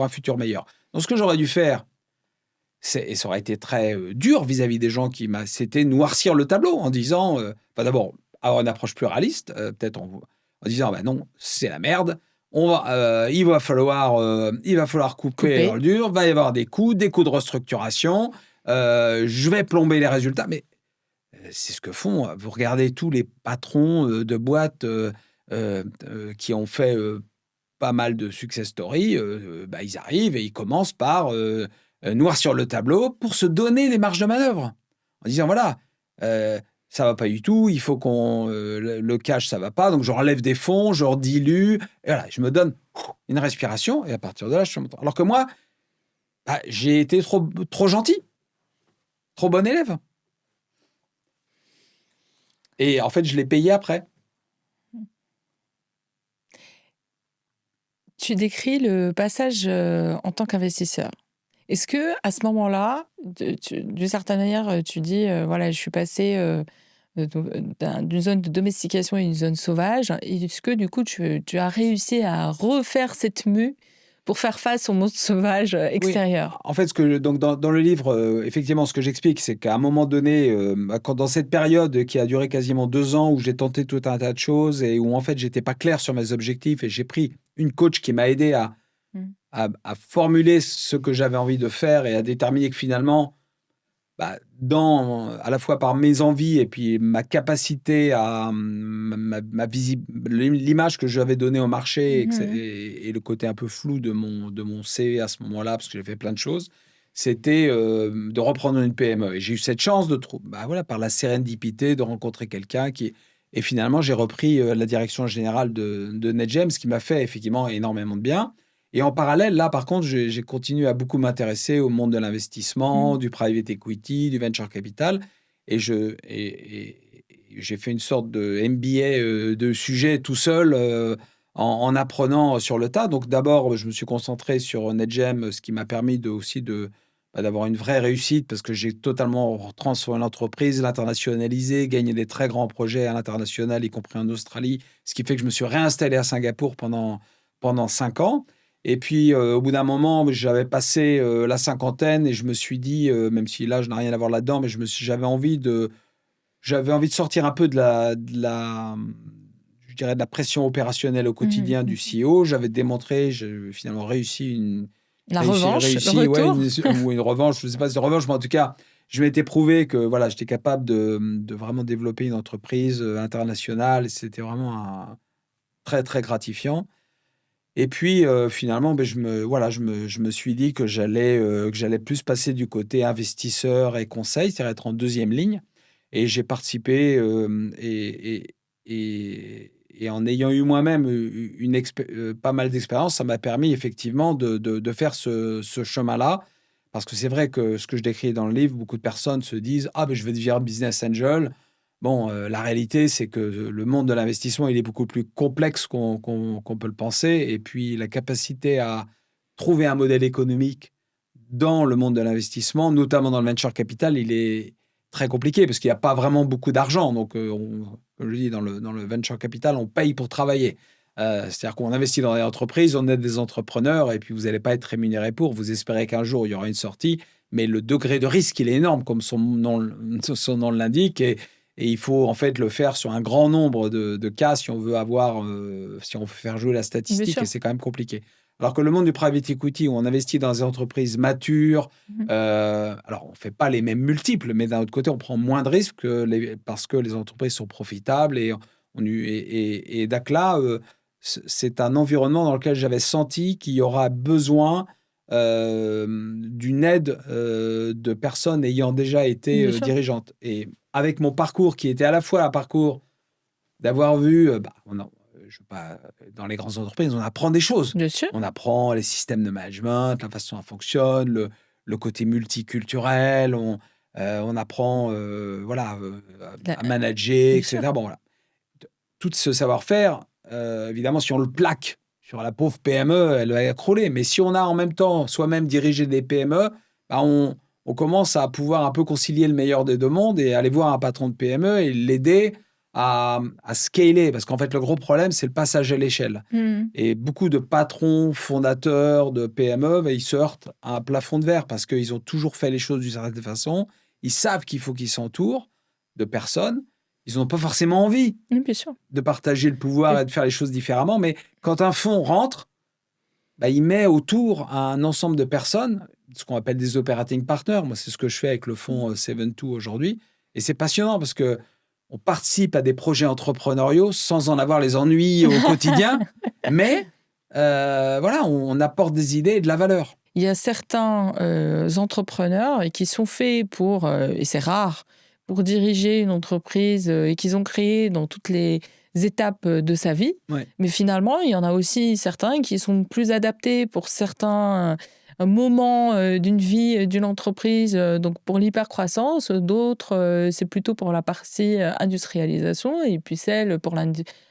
un futur meilleur. Donc, ce que j'aurais dû faire, et ça aurait été très dur vis-à-vis des gens c'était noircir le tableau en disant, d'abord, avoir une approche pluraliste, peut-être en disant, non, c'est la merde. Il va falloir couper dans Couper. le dur, va y avoir des coûts de restructuration, je vais plomber les résultats. Mais c'est ce que font. Vous regardez tous les patrons de boîtes qui ont fait pas mal de success stories. Ils arrivent et ils commencent par noir sur le tableau pour se donner les marges de manœuvre. En disant voilà, ça va pas du tout, il faut le cash, ça va pas, donc je relève des fonds, je redilue, et voilà, je me donne une respiration, et à partir de là, je suis montant. Alors que moi, j'ai été trop gentil, trop bon élève. Et en fait, je l'ai payé après. Tu décris le passage, en tant qu'investisseur. Est-ce que à ce moment-là, d'une certaine manière, tu dis, voilà, je suis passé, d'une zone de domestication à une zone sauvage. Est-ce que du coup, tu as réussi à refaire cette mue pour faire face au monstre sauvage Oui, extérieur? en fait, donc dans le livre, effectivement, ce que j'explique, c'est qu'à un moment donné, dans cette période qui a duré quasiment 2 ans, où j'ai tenté tout un tas de choses et où en fait, j'étais pas clair sur mes objectifs, et j'ai pris une coach qui m'a aidé Mmh. à formuler ce que j'avais envie de faire et à déterminer que finalement, à la fois par mes envies et puis ma capacité l'image que j'avais donnée au marché, Mmh. et le côté un peu flou de mon CV à ce moment-là, parce que j'ai fait plein de choses, c'était de reprendre une PME. Et j'ai eu cette chance par la sérendipité, de rencontrer quelqu'un et finalement, j'ai repris la direction générale de NetGem, ce qui m'a fait effectivement énormément de bien. Et en parallèle, là, par contre, j'ai continué à beaucoup m'intéresser au monde de l'investissement, Mmh. du private equity, du venture capital. Et j'ai fait une sorte de MBA de sujet tout seul, en apprenant sur le tas. Donc, d'abord, je me suis concentré sur NetGem, ce qui m'a permis d'avoir une vraie réussite, parce que j'ai totalement transformé l'entreprise, l'internationalisé, gagné des très grands projets à l'international, y compris en Australie, ce qui fait que je me suis réinstallé à Singapour pendant 5 ans. Et puis, au bout d'un moment, j'avais passé la cinquantaine, et je me suis dit, même si là, je n'ai rien à voir là-dedans, mais j'avais envie de sortir un peu je dirais, de la pression opérationnelle au Mmh. quotidien du Mmh. CEO. J'avais démontré, j'ai finalement La revanche, le réussi, ouais, retour? ou une revanche, je ne sais pas si c'est une revanche, mais en tout cas, je m'étais prouvé que voilà, j'étais capable de vraiment développer une entreprise internationale. C'était vraiment très, très gratifiant. Et puis, finalement, je me suis dit que j'allais plus passer du côté investisseur et conseil, c'est-à-dire être en deuxième ligne. Et j'ai participé, et en ayant eu moi-même pas mal d'expérience, ça m'a permis effectivement de faire ce chemin-là. Parce que c'est vrai que ce que je décris dans le livre, beaucoup de personnes se disent: «Ah, je vais devenir business angel». Bon, la réalité, c'est que le monde de l'investissement, il est beaucoup plus complexe qu'on peut le penser, et puis la capacité à trouver un modèle économique dans le monde de l'investissement, notamment dans le venture capital, il est très compliqué parce qu'il y a pas vraiment beaucoup d'argent. Donc, comme je dis, dans le venture capital, on paye pour travailler. C'est-à-dire qu'on investit dans des entreprises, on aide des entrepreneurs, et puis vous n'allez pas être rémunéré pour. Vous espérez qu'un jour, il y aura une sortie, mais le degré de risque, il est énorme, comme son nom l'indique, et il faut en fait le faire sur un grand nombre de cas si on veut faire jouer la Bien statistique, et sûr. c'est quand même compliqué. Alors que le monde du private equity, où on investit dans des entreprises matures, Mmh. alors on ne fait pas les mêmes multiples, mais d'un autre côté, on prend moins de risques parce que les entreprises sont profitables. Et donc là, c'est un environnement dans lequel j'avais senti qu'il y aura besoin d'une aide de personnes ayant déjà été Bien sûr. dirigeantes. Et avec mon parcours qui était à la fois un parcours d'avoir vu, je sais pas, dans les grandes entreprises, on apprend des choses. Bien sûr. On apprend les systèmes de management, la façon dont ça fonctionne, le côté multiculturel, on apprend, La- à manager, Bien sûr. etc. Bon, voilà. Tout ce savoir-faire, évidemment, si on le plaque sur la pauvre PME, elle va écrouler. Mais si on a en même temps soi-même dirigé des PME, on commence à pouvoir un peu concilier le meilleur des deux mondes et aller voir un patron de PME et l'aider à scaler. Parce qu'en fait, le gros problème, c'est le passage à l'échelle. Mhm. Et beaucoup de patrons, fondateurs de PME, ils se heurtent à un plafond de verre parce qu'ils ont toujours fait les choses d'une certaine façon. Ils savent qu'il faut qu'ils s'entourent de personnes. Ils n'ont pas forcément envie Oui, bien sûr. de partager le pouvoir et de faire les choses différemment. Mais quand un fonds rentre, il met autour un ensemble de personnes, ce qu'on appelle des operating partners. Moi, c'est ce que je fais avec le fonds 7-2 aujourd'hui. Et c'est passionnant parce que on participe à des projets entrepreneuriaux sans en avoir les ennuis au quotidien. Mais on apporte des idées et de la valeur. Il y a certains entrepreneurs qui sont faits pour, et c'est rare, pour diriger une entreprise et qu'ils ont créé dans toutes les étapes de sa vie. Ouais. Mais finalement, il y en a aussi certains qui sont plus adaptés pour certains moments d'une vie d'une entreprise, donc pour l'hypercroissance. D'autres, c'est plutôt pour la partie industrialisation. Et puis celle pour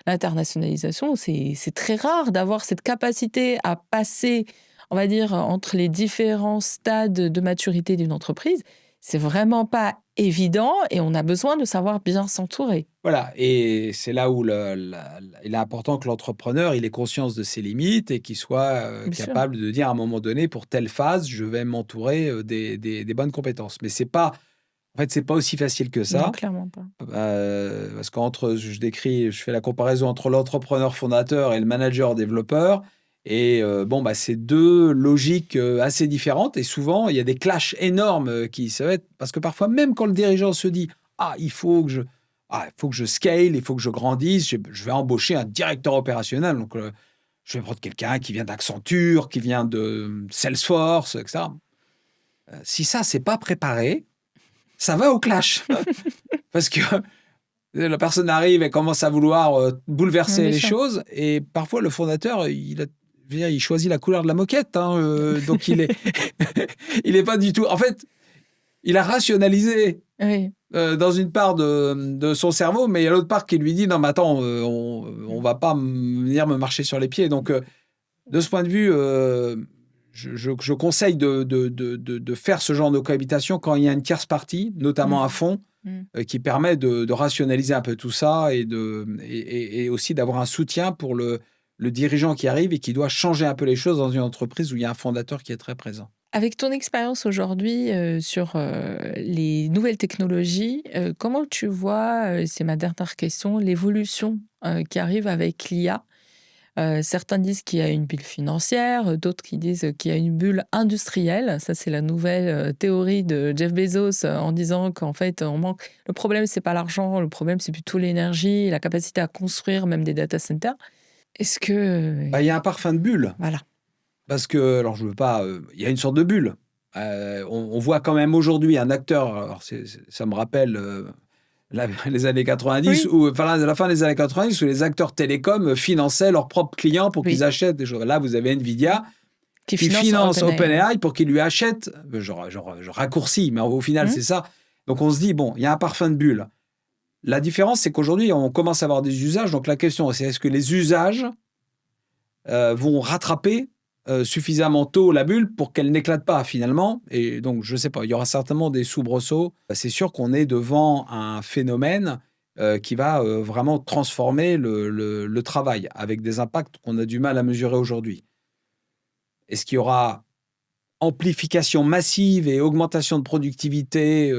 l'internationalisation. C'est très rare d'avoir cette capacité à passer, on va dire, entre les différents stades de maturité d'une entreprise. C'est vraiment pas évident et on a besoin de savoir bien s'entourer. Voilà, et c'est là où il est important que l'entrepreneur il ait conscience de ses limites et qu'il soit Bien sûr. capable de dire à un moment donné, pour telle phase, je vais m'entourer des bonnes compétences. Mais c'est pas aussi facile que Non, ça. clairement pas. Parce je fais la comparaison entre l'entrepreneur fondateur et le manager développeur. Et c'est deux logiques assez différentes. Et souvent, il y a des clashs énormes parce que parfois, même quand le dirigeant se dit « Ah, il faut que je scale, il faut que je grandisse, je vais embaucher un directeur opérationnel. » Donc, je vais prendre quelqu'un qui vient d'Accenture, qui vient de Salesforce, etc. Si ça, c'est pas préparé, ça va au clash. Parce que la personne arrive et commence à vouloir bouleverser Bien les sûr. choses. Et parfois, le fondateur, il choisit la couleur de la moquette. Donc, il est pas du tout... En fait, il a rationalisé Oui. dans une part de son cerveau, mais il y a l'autre part qui lui dit « Non, mais attends, on va pas venir me marcher sur les pieds. » Donc, de ce point de vue, je conseille de faire ce genre de cohabitation quand il y a une tierce partie, notamment un fonds, qui permet de rationaliser un peu tout ça et aussi d'avoir un soutien pour le dirigeant qui arrive et qui doit changer un peu les choses dans une entreprise où il y a un fondateur qui est très présent. Avec ton expérience aujourd'hui sur les nouvelles technologies, comment tu vois, c'est ma dernière question, l'évolution qui arrive avec l'IA? Certains disent qu'il y a une bulle financière, d'autres qui disent qu'il y a une bulle industrielle. Ça, c'est la nouvelle théorie de Jeff Bezos en disant qu'en fait, on manque. Le problème, c'est pas l'argent, le problème, c'est plutôt l'énergie, la capacité à construire même des data centers. Est-ce que. Il y a un parfum de bulle. Voilà. Parce que, alors je veux pas, il y a une sorte de bulle. On voit quand même aujourd'hui un acteur, alors ça me rappelle les années 90, Oui. la fin des années 90, où les acteurs télécoms finançaient leurs propres clients pour qu'ils achètent des choses. Là, vous avez Nvidia qui finance OpenAI pour qu'ils lui achètent, je raccourcis, mais au final, c'est ça. Donc on se dit, bon, il y a un parfum de bulle. La différence, c'est qu'aujourd'hui, on commence à avoir des usages. Donc la question, c'est est-ce que les usages vont rattraper suffisamment tôt la bulle pour qu'elle n'éclate pas finalement. Et donc, je ne sais pas, il y aura certainement des soubresauts. C'est sûr qu'on est devant un phénomène qui va vraiment transformer le travail avec des impacts qu'on a du mal à mesurer aujourd'hui. Est-ce qu'il y aura amplification massive et augmentation de productivité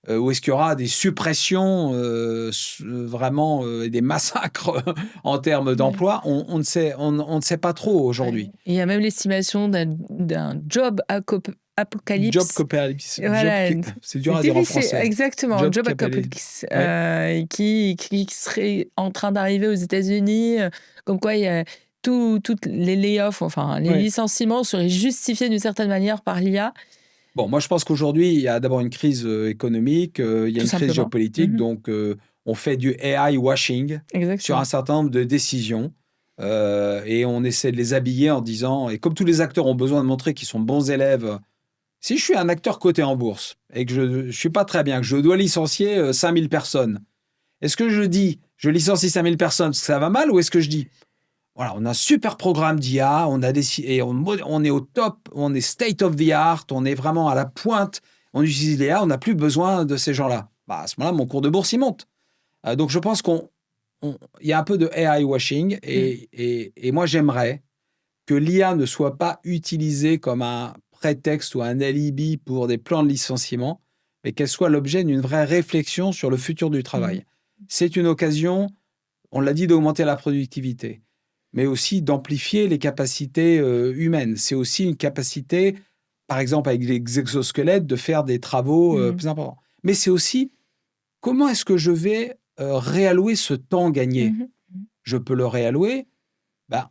ou est-ce qu'il y aura des suppressions vraiment et des massacres en termes d'emploi? On ne sait pas trop aujourd'hui. Ouais. Il y a même l'estimation d'un job apocalypse. Job apocalypse. Voilà. C'est dur à dire en français. Exactement, job apocalypse, qui serait en train d'arriver aux États-Unis, comme quoi il y a tous les layoffs, enfin les licenciements seraient justifiés d'une certaine manière par l'IA. Bon, moi je pense qu'aujourd'hui, il y a d'abord une crise économique, il y a une crise géopolitique, donc on fait du AI washing sur Exactement. un certain nombre de décisions. Et on essaie de les habiller en disant, et comme tous les acteurs ont besoin de montrer qu'ils sont bons élèves, si je suis un acteur coté en bourse et que je ne suis pas très bien, que je dois licencier 5000 personnes, est-ce que je dis, je licencie 5000 personnes parce que ça va mal, ou est-ce que je dis, voilà, on a un super programme d'IA, et on est au top, on est state of the art, on est vraiment à la pointe, on utilise l'IA, on n'a plus besoin de ces gens-là. Bah, à ce moment-là, mon cours de bourse, il monte. Donc, je pense qu'il y a un peu de AI washing, et moi, j'aimerais que l'IA ne soit pas utilisée comme un prétexte ou un alibi pour des plans de licenciement, mais qu'elle soit l'objet d'une vraie réflexion sur le futur du travail. C'est une occasion, on l'a dit, d'augmenter la productivité, mais aussi d'amplifier les capacités humaines. C'est aussi une capacité, par exemple avec les exosquelettes, de faire des travaux plus importants. Mais c'est aussi, comment est-ce que je vais réallouer ce temps gagné? Je peux le réallouer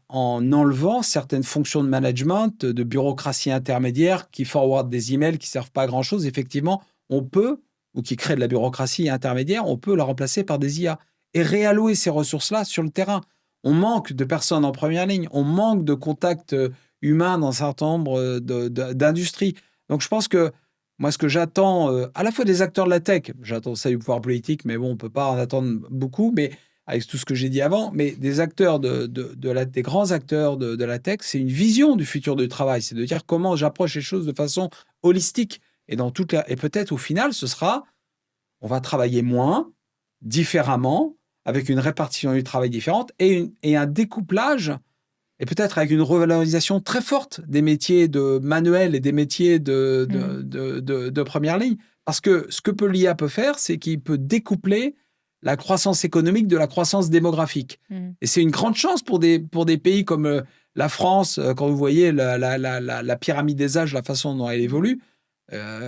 en enlevant certaines fonctions de management, de bureaucratie intermédiaire qui forwardent des emails qui ne servent pas à grand-chose. Effectivement, on peut, ou qui créent de la bureaucratie intermédiaire, on peut la remplacer par des IA et réallouer ces ressources-là sur le terrain. On manque de personnes en première ligne, on manque de contacts humains dans un certain nombre d'industries. Donc, je pense que moi, ce que j'attends, à la fois des acteurs de la tech, j'attends ça du pouvoir politique, mais bon, on ne peut pas en attendre beaucoup, mais avec tout ce que j'ai dit avant, mais des acteurs des grands acteurs de la tech, c'est une vision du futur du travail, c'est de dire comment j'approche les choses de façon holistique. Et peut-être au final, ce sera, on va travailler moins, différemment, avec une répartition du travail différente et un découplage, et peut-être avec une revalorisation très forte des métiers de manuels et des métiers de première ligne. Parce que ce que l'IA peut faire, c'est qu'il peut découpler la croissance économique de la croissance démographique. Et c'est une grande chance pour des pays comme la France, quand vous voyez la pyramide des âges, la façon dont elle évolue,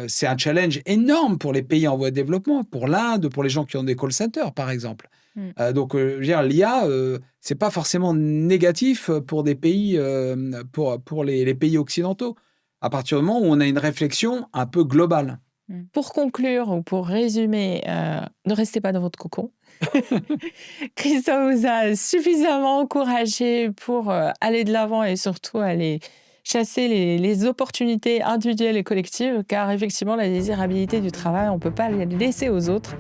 c'est un challenge énorme pour les pays en voie de développement, pour l'Inde, pour les gens qui ont des call centers, par exemple. Donc, je veux dire, l'IA, c'est pas forcément négatif pour des pays, pour les pays occidentaux, à partir du moment où on a une réflexion un peu globale. Pour conclure ou pour résumer, ne restez pas dans votre cocon. Christophe vous a suffisamment encouragé pour aller de l'avant et surtout aller chasser les opportunités individuelles et collectives, car effectivement, la désirabilité du travail, on ne peut pas la laisser aux autres.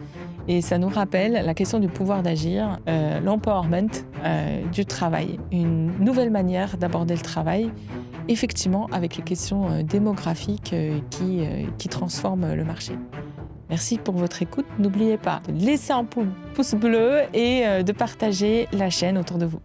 Et ça nous rappelle la question du pouvoir d'agir, l'empowerment du travail, une nouvelle manière d'aborder le travail, effectivement avec les questions démographiques qui transforment le marché. Merci pour votre écoute. N'oubliez pas de laisser un pouce bleu et de partager la chaîne autour de vous.